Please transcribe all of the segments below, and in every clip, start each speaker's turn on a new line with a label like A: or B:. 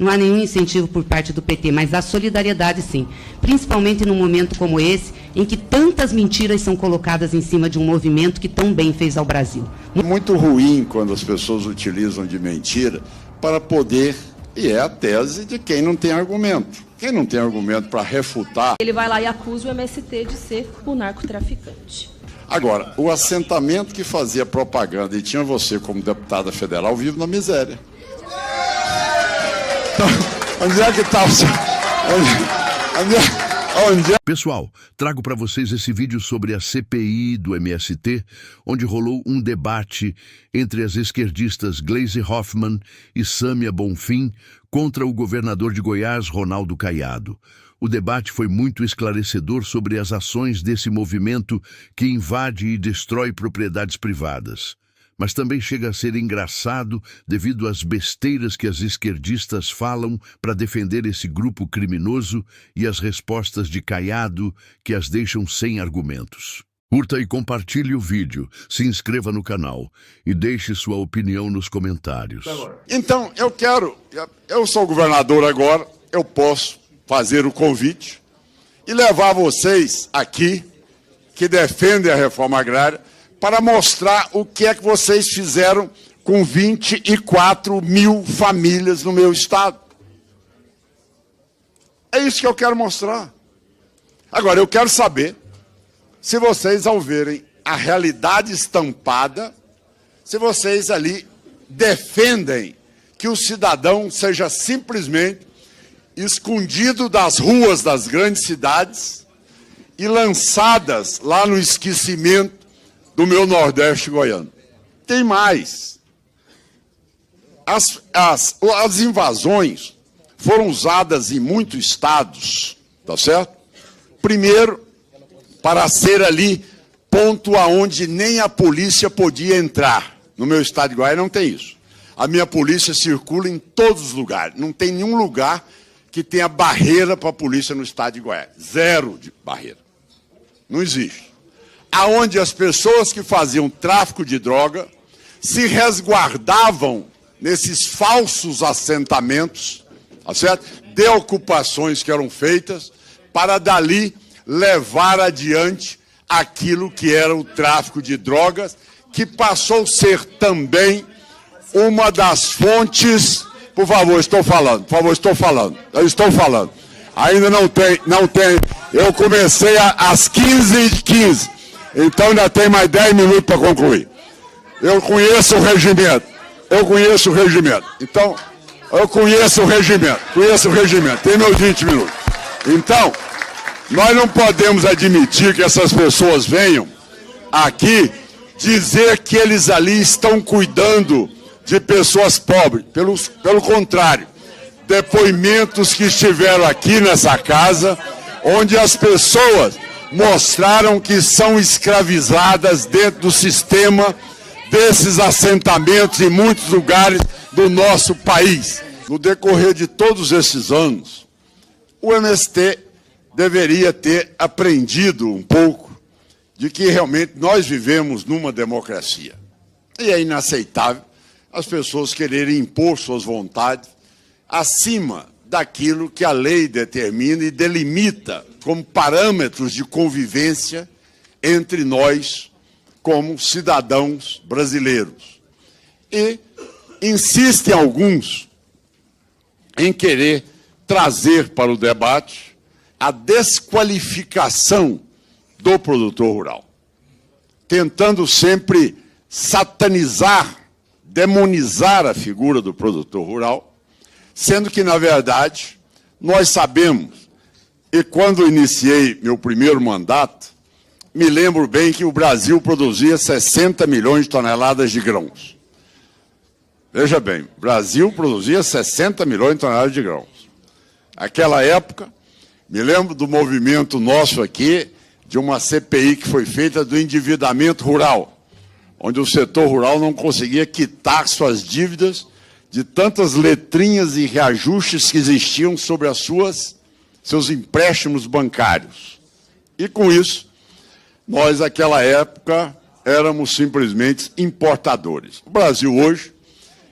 A: Não há nenhum incentivo por parte do PT, mas há solidariedade, sim. Principalmente num momento como esse, em que tantas mentiras são colocadas em cima de um movimento que tão bem fez ao Brasil.
B: Muito ruim quando as pessoas utilizam de mentira para poder, e é a tese de quem não tem argumento. Quem não tem argumento para refutar...
C: Ele vai lá e acusa o MST de ser o narcotraficante.
B: Agora, o assentamento que fazia propaganda e tinha você como deputada federal vive na miséria. Então, onde é que está o seu...
D: Pessoal, trago para vocês esse vídeo sobre a CPI do MST, onde rolou um debate entre as esquerdistas Gleisi Hoffmann e Sâmia Bonfim contra o governador de Goiás, Ronaldo Caiado. O debate foi muito esclarecedor sobre as ações desse movimento que invade e destrói propriedades privadas. Mas também chega a ser engraçado devido às besteiras que as esquerdistas falam para defender esse grupo criminoso e as respostas de Caiado que as deixam sem argumentos. Curta e compartilhe o vídeo, se inscreva no canal e deixe sua opinião nos comentários.
B: Então, eu sou governador agora, eu posso fazer o convite e levar vocês aqui, que defendem a reforma agrária, para mostrar o que é que vocês fizeram com 24 mil famílias no meu estado. É isso que eu quero mostrar. Agora, eu quero saber se vocês, ao verem a realidade estampada, se vocês ali defendem que o cidadão seja simplesmente escondido das ruas das grandes cidades e lançadas lá no esquecimento do meu Nordeste goiano. Tem mais. As invasões foram usadas em muitos estados, tá certo? Primeiro, para ser ali ponto aonde nem a polícia podia entrar. No meu estado de Goiás não tem isso. A minha polícia circula em todos os lugares. Não tem nenhum lugar que tenha barreira para a polícia no estado de Goiás. Zero de barreira. Não existe. Aonde as pessoas que faziam tráfico de droga se resguardavam nesses falsos assentamentos, tá certo? De ocupações que eram feitas para dali levar adiante aquilo que era o tráfico de drogas, que passou a ser também uma das fontes... Por favor, estou falando. Eu estou falando. Ainda não tem. Eu comecei às 15h15. Então ainda tem mais 10 minutos para concluir. Eu conheço o regimento. Então, eu conheço o regimento. Tem meus 20 minutos. Então, nós não podemos admitir que essas pessoas venham aqui dizer que eles ali estão cuidando de pessoas pobres. Pelo contrário, depoimentos que estiveram aqui nessa casa, onde as pessoas mostraram que são escravizadas dentro do sistema desses assentamentos em muitos lugares do nosso país. No decorrer de todos esses anos, o MST deveria ter aprendido um pouco de que realmente nós vivemos numa democracia. E é inaceitável as pessoas quererem impor suas vontades acima daquilo que a lei determina e delimita como parâmetros de convivência entre nós como cidadãos brasileiros. E insistem alguns em querer trazer para o debate a desqualificação do produtor rural, tentando sempre satanizar, demonizar a figura do produtor rural, sendo que, na verdade, nós sabemos, e quando iniciei meu primeiro mandato, me lembro bem que o Brasil produzia 60 milhões de toneladas de grãos. Veja bem, o Brasil produzia 60 milhões de toneladas de grãos. Naquela época, me lembro do movimento nosso aqui, de uma CPI que foi feita do endividamento rural, onde o setor rural não conseguia quitar suas dívidas de tantas letrinhas e reajustes que existiam sobre seus empréstimos bancários. E com isso, nós, naquela época, éramos simplesmente importadores. O Brasil hoje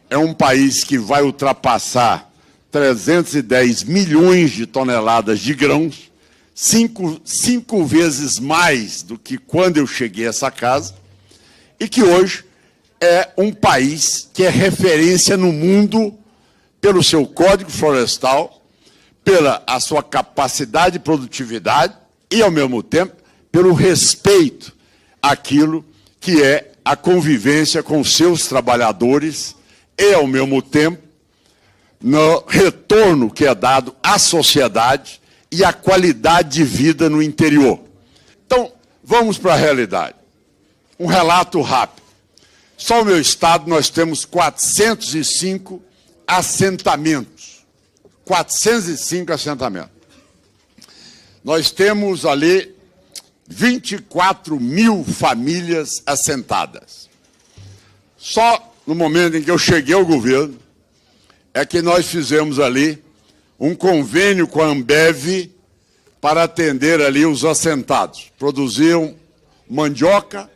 B: é um país que vai ultrapassar 310 milhões de toneladas de grãos, cinco vezes mais do que quando eu cheguei a essa casa, e que hoje é um país que é referência no mundo pelo seu Código Florestal, pela a sua capacidade de produtividade e, ao mesmo tempo, pelo respeito àquilo que é a convivência com seus trabalhadores e, ao mesmo tempo, no retorno que é dado à sociedade e à qualidade de vida no interior. Então, vamos para a realidade. Um relato rápido. Só no meu estado nós temos 405 assentamentos. 405 assentamentos. Nós temos ali 24 mil famílias assentadas. Só no momento em que eu cheguei ao governo, é que nós fizemos ali um convênio com a Ambev para atender ali os assentados. Produziam mandioca,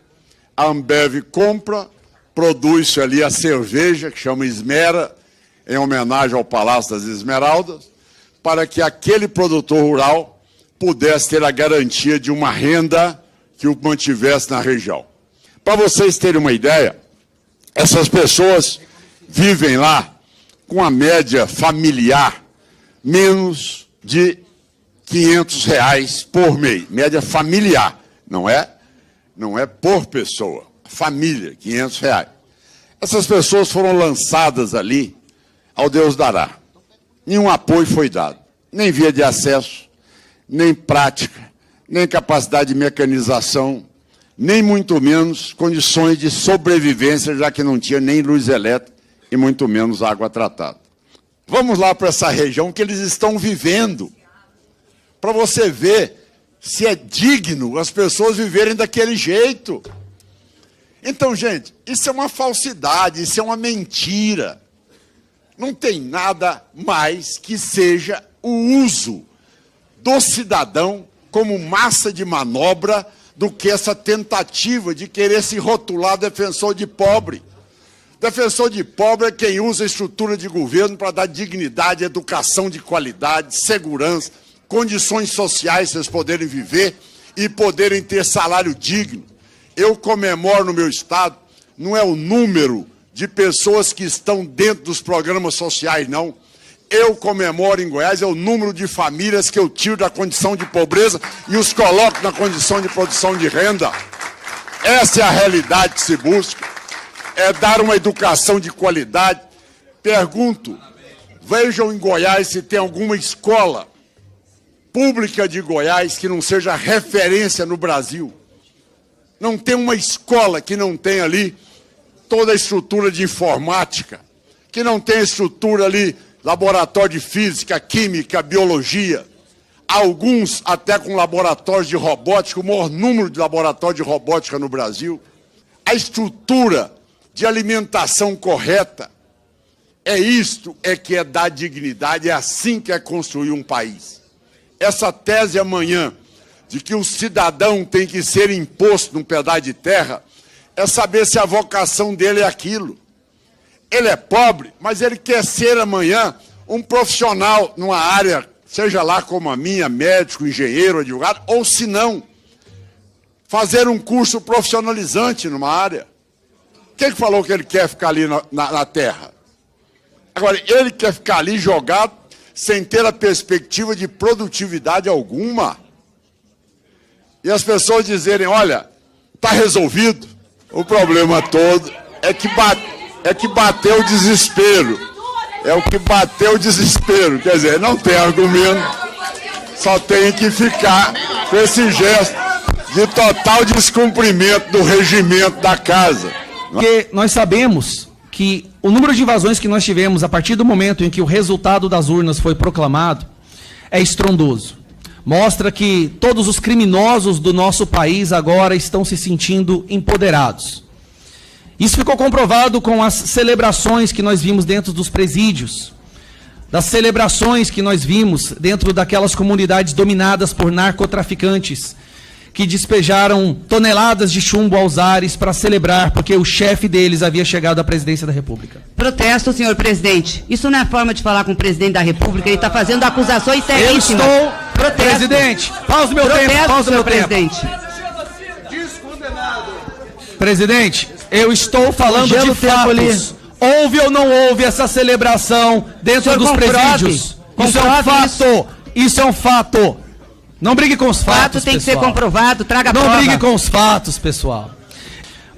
B: a Ambev compra, produz-se ali a cerveja, que chama Esmera, em homenagem ao Palácio das Esmeraldas, para que aquele produtor rural pudesse ter a garantia de uma renda que o mantivesse na região. Para vocês terem uma ideia, essas pessoas vivem lá com a média familiar menos de R$500 por mês. Média familiar, não é por pessoa. Família, R$500. Essas pessoas foram lançadas ali ao Deus dará. Nenhum apoio foi dado, nem via de acesso, nem prática, nem capacidade de mecanização, nem muito menos condições de sobrevivência, já que não tinha nem luz elétrica e muito menos água tratada. Vamos lá para essa região que eles estão vivendo, para você ver se é digno as pessoas viverem daquele jeito. Então, gente, isso é uma falsidade, isso é uma mentira. Não tem nada mais que seja o uso do cidadão como massa de manobra do que essa tentativa de querer se rotular defensor de pobre. Defensor de pobre é quem usa a estrutura de governo para dar dignidade, educação de qualidade, segurança, condições sociais para vocês poderem viver e poderem ter salário digno. Eu comemoro no meu estado, não é o número de pessoas que estão dentro dos programas sociais, não. Eu comemoro em Goiás é o número de famílias que eu tiro da condição de pobreza e os coloco na condição de produção de renda. Essa é a realidade que se busca. É dar uma educação de qualidade. Pergunto, vejam em Goiás se tem alguma escola pública de Goiás que não seja referência no Brasil. Não tem uma escola que não tenha ali toda a estrutura de informática, que não tenha estrutura ali, laboratório de física, química, biologia, alguns até com laboratórios de robótica, o maior número de laboratórios de robótica no Brasil. A estrutura de alimentação correta, é isto que é dar dignidade, é assim que é construir um país. Essa tese amanhã de que o cidadão tem que ser imposto num pedaço de terra, é saber se a vocação dele é aquilo. Ele é pobre, mas ele quer ser amanhã um profissional numa área, seja lá como a minha, médico, engenheiro, advogado, ou se não, fazer um curso profissionalizante numa área. Quem que falou que ele quer ficar ali na terra? Agora, ele quer ficar ali jogado sem ter a perspectiva de produtividade alguma. E as pessoas dizerem, olha, está resolvido. O problema todo é que bateu o desespero. É o que bateu o desespero. Quer dizer, não tem argumento, só tem que ficar com esse gesto de total descumprimento do regimento da casa.
E: Porque nós sabemos que o número de invasões que nós tivemos a partir do momento em que o resultado das urnas foi proclamado é estrondoso. Mostra que todos os criminosos do nosso país agora estão se sentindo empoderados. Isso ficou comprovado com as celebrações que nós vimos dentro dos presídios, das celebrações que nós vimos dentro daquelas comunidades dominadas por narcotraficantes, que despejaram toneladas de chumbo aos ares para celebrar, porque o chefe deles havia chegado à presidência da República.
A: Protesto, senhor presidente. Isso não é forma de falar com o presidente da República. Ele está fazendo acusações seríssimas.
E: Eu estou...
A: Protesto.
E: Presidente, pausa meu
A: Protesto,
E: tempo, pausa meu tempo.
A: presidente.
E: Presidente, eu estou falando de fatos. Houve ou não houve essa celebração dentro dos presídios? Isso é um fato. Isso é um fato. Não brigue com os fatos,
A: Fato tem que ser
E: pessoal.
A: comprovado, traga a prova.
E: Não brigue com os fatos, pessoal.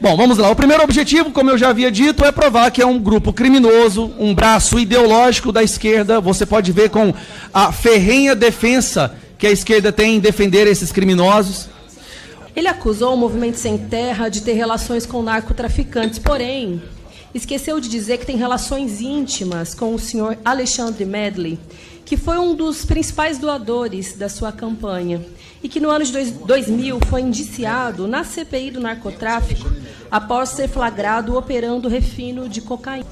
E: Bom, vamos lá. O primeiro objetivo, como eu já havia dito, é provar que é um grupo criminoso, um braço ideológico da esquerda. Você pode ver com a ferrenha defesa que a esquerda tem em defender esses criminosos.
C: Ele acusou o Movimento Sem Terra de ter relações com narcotraficantes, porém, esqueceu de dizer que tem relações íntimas com o senhor Alexandre Medley, que foi um dos principais doadores da sua campanha e que no ano de 2000 foi indiciado na CPI do narcotráfico após ser flagrado operando refino de cocaína.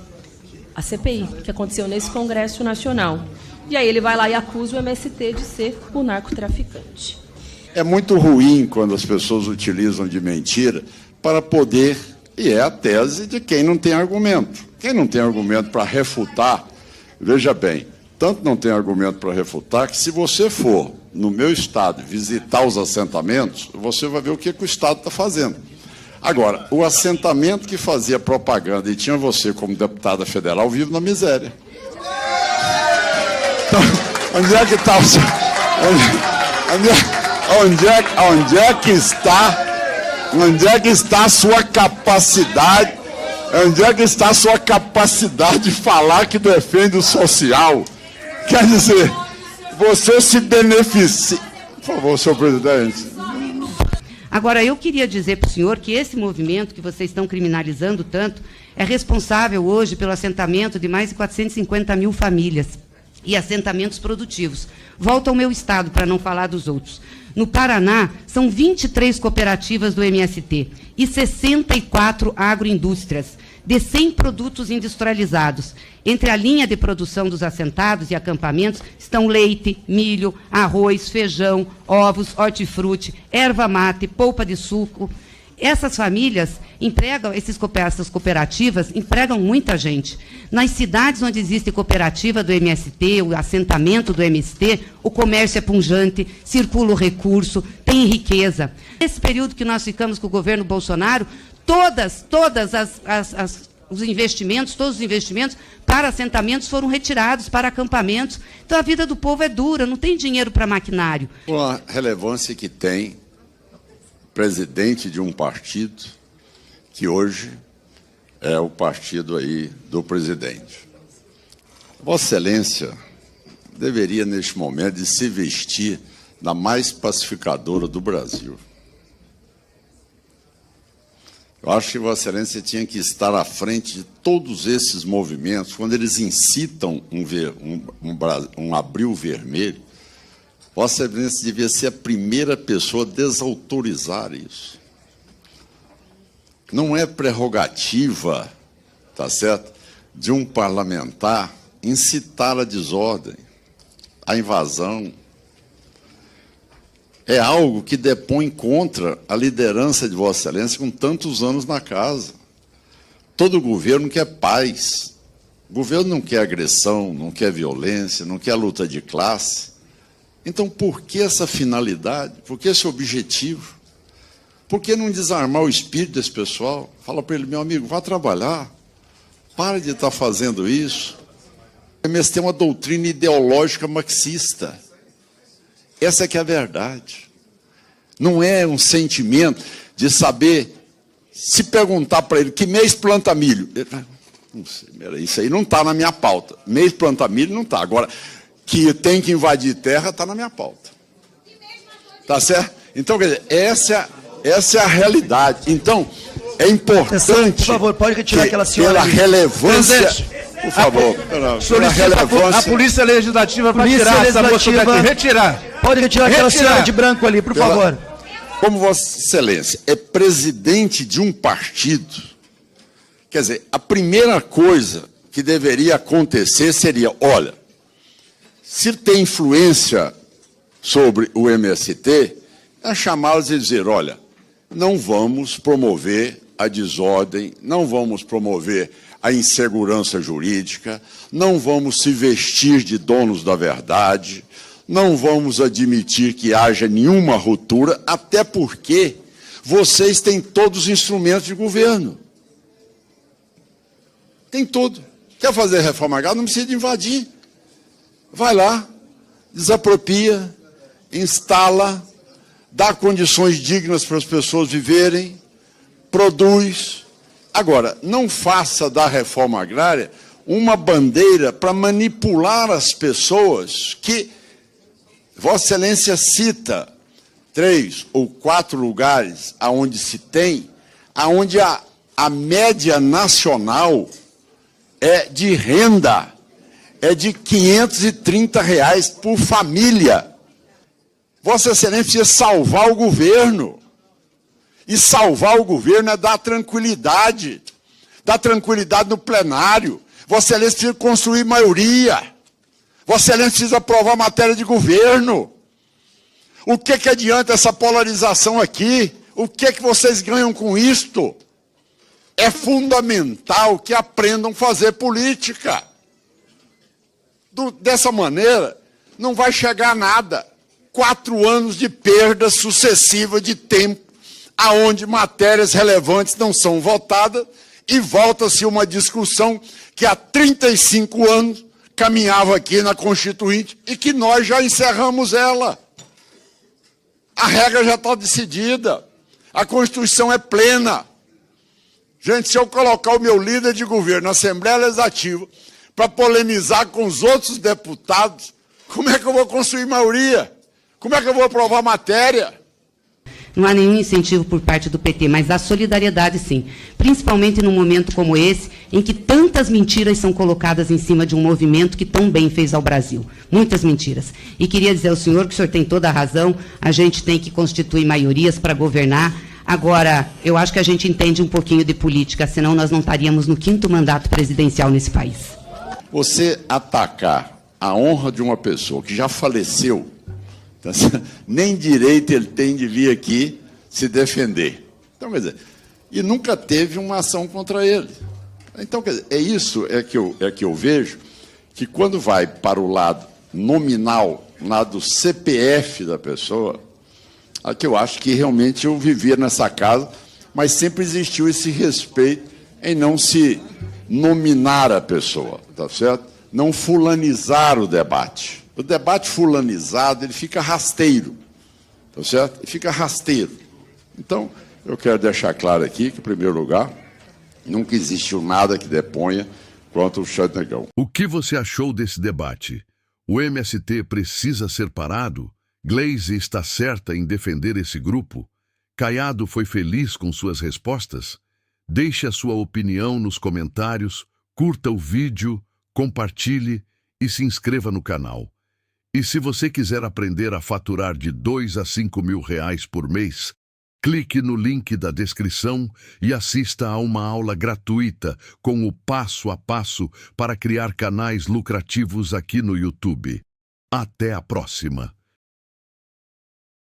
C: A CPI, que aconteceu nesse Congresso Nacional. E aí ele vai lá e acusa o MST de ser o narcotraficante.
B: É muito ruim quando as pessoas utilizam de mentira para poder, e é a tese de quem não tem argumento. Quem não tem argumento para refutar, veja bem, tanto não tem argumento para refutar que se você for no meu estado visitar os assentamentos, você vai ver o que o Estado está fazendo. Agora, o assentamento que fazia propaganda e tinha você como deputada federal vive na miséria. Então, onde é que está o seu... Onde é que está a sua capacidade? Onde é que está a sua capacidade de falar que defende o social? Quer dizer, você se beneficia. Por favor, senhor presidente.
A: Agora, eu queria dizer para o senhor que esse movimento que vocês estão criminalizando tanto é responsável hoje pelo assentamento de mais de 450 mil famílias e assentamentos produtivos. Volto ao meu estado, para não falar dos outros. No Paraná, são 23 cooperativas do MST e 64 agroindústrias, de 100 produtos industrializados. Entre a linha de produção dos assentados e acampamentos estão leite, milho, arroz, feijão, ovos, hortifruti, erva mate, polpa de suco. Essas famílias empregam, essas cooperativas empregam muita gente. Nas cidades onde existe cooperativa do MST, o assentamento do MST, o comércio é pujante, circula o recurso, tem riqueza. Nesse período que nós ficamos com o governo Bolsonaro, todos os investimentos para assentamentos foram retirados para acampamentos. Então a vida do povo é dura, não tem dinheiro para maquinário.
B: A relevância que tem presidente de um partido que hoje é o partido aí do presidente. Vossa Excelência deveria, neste momento, de se vestir da mais pacificadora do Brasil. Eu acho que Vossa Excelência tinha que estar à frente de todos esses movimentos, quando eles incitam um abril vermelho. Vossa Excelência devia ser a primeira pessoa a desautorizar isso. Não é prerrogativa, tá certo, de um parlamentar incitar a desordem, a invasão. É algo que depõe contra a liderança de Vossa Excelência com tantos anos na casa. Todo governo quer paz. O governo não quer agressão, não quer violência, não quer luta de classe. Então, por que essa finalidade? Por que esse objetivo? Por que não desarmar o espírito desse pessoal? Fala para ele, meu amigo, vá trabalhar. Para de estar fazendo isso. O MST tem uma doutrina ideológica marxista. Essa é que é a verdade. Não é um sentimento de saber, se perguntar para ele, que mês planta milho? Ele fala, não sei, isso aí não está na minha pauta. Mês planta milho não está. Agora, que tem que invadir terra, está na minha pauta. Tá certo? Então, quer dizer, essa é a realidade. Então, é importante... Por
F: favor, pode retirar aquela senhora...
B: Pela relevância... Por favor, pela relevância...
F: A Polícia Legislativa para tirar essa moça daqui. Retirar. Pode retirar aquela senhora de branco ali, por favor.
B: Como Vossa Excelência é presidente de um partido, quer dizer, a primeira coisa que deveria acontecer seria, olha, se tem influência sobre o MST, é chamá-los e dizer, olha, não vamos promover a desordem, não vamos promover a insegurança jurídica, não vamos se vestir de donos da verdade, não vamos admitir que haja nenhuma ruptura, até porque vocês têm todos os instrumentos de governo. Tem tudo. Quer fazer reforma agrária? Não precisa de invadir. Vai lá, desapropria, instala, dá condições dignas para as pessoas viverem, produz. Agora, não faça da reforma agrária uma bandeira para manipular as pessoas que Vossa Excelência cita 3 ou 4 lugares aonde se tem, aonde a média nacional é de renda, é de R$ 530 por família. Vossa Excelência precisa salvar o governo. E salvar o governo é dar tranquilidade no plenário. Vossa Excelência precisa construir maioria. Vossa Excelência precisa aprovar matéria de governo. O que adianta essa polarização aqui? O que vocês ganham com isto? É fundamental que aprendam a fazer política. Dessa maneira, não vai chegar a nada. 4 anos de perda sucessiva de tempo, aonde matérias relevantes não são votadas, e volta-se uma discussão que há 35 anos caminhava aqui na Constituinte e que nós já encerramos ela. A regra já está decidida. A Constituição é plena. Gente, se eu colocar o meu líder de governo na Assembleia Legislativa para polemizar com os outros deputados, como é que eu vou construir maioria? Como é que eu vou aprovar matéria?
A: Não há nenhum incentivo por parte do PT, mas há solidariedade, sim. Principalmente num momento como esse, em que tantas mentiras são colocadas em cima de um movimento que tão bem fez ao Brasil. Muitas mentiras. E queria dizer ao senhor que o senhor tem toda a razão, a gente tem que constituir maiorias para governar. Agora, eu acho que a gente entende um pouquinho de política, senão nós não estaríamos no 5º mandato presidencial nesse país.
B: Você atacar a honra de uma pessoa que já faleceu, nem direito ele tem de vir aqui se defender. Então, quer dizer, e nunca teve uma ação contra ele. Então, quer dizer, isso que eu vejo, que quando vai para o lado nominal, lado CPF da pessoa, é que eu acho que realmente eu vivia nessa casa, mas sempre existiu esse respeito em não se nominar a pessoa, tá certo? Não fulanizar o debate. O debate fulanizado, ele fica rasteiro, tá certo? Ele fica rasteiro. Então, eu quero deixar claro aqui que, em primeiro lugar, nunca existiu nada que deponha contra o Xande Negão.
D: O que você achou desse debate? O MST precisa ser parado? Gleisi está certa em defender esse grupo? Caiado foi feliz com suas respostas? Deixe a sua opinião nos comentários, curta o vídeo, compartilhe e se inscreva no canal. E se você quiser aprender a faturar de 2 a 5 mil reais por mês, clique no link da descrição e assista a uma aula gratuita com o passo a passo para criar canais lucrativos aqui no YouTube. Até a próxima!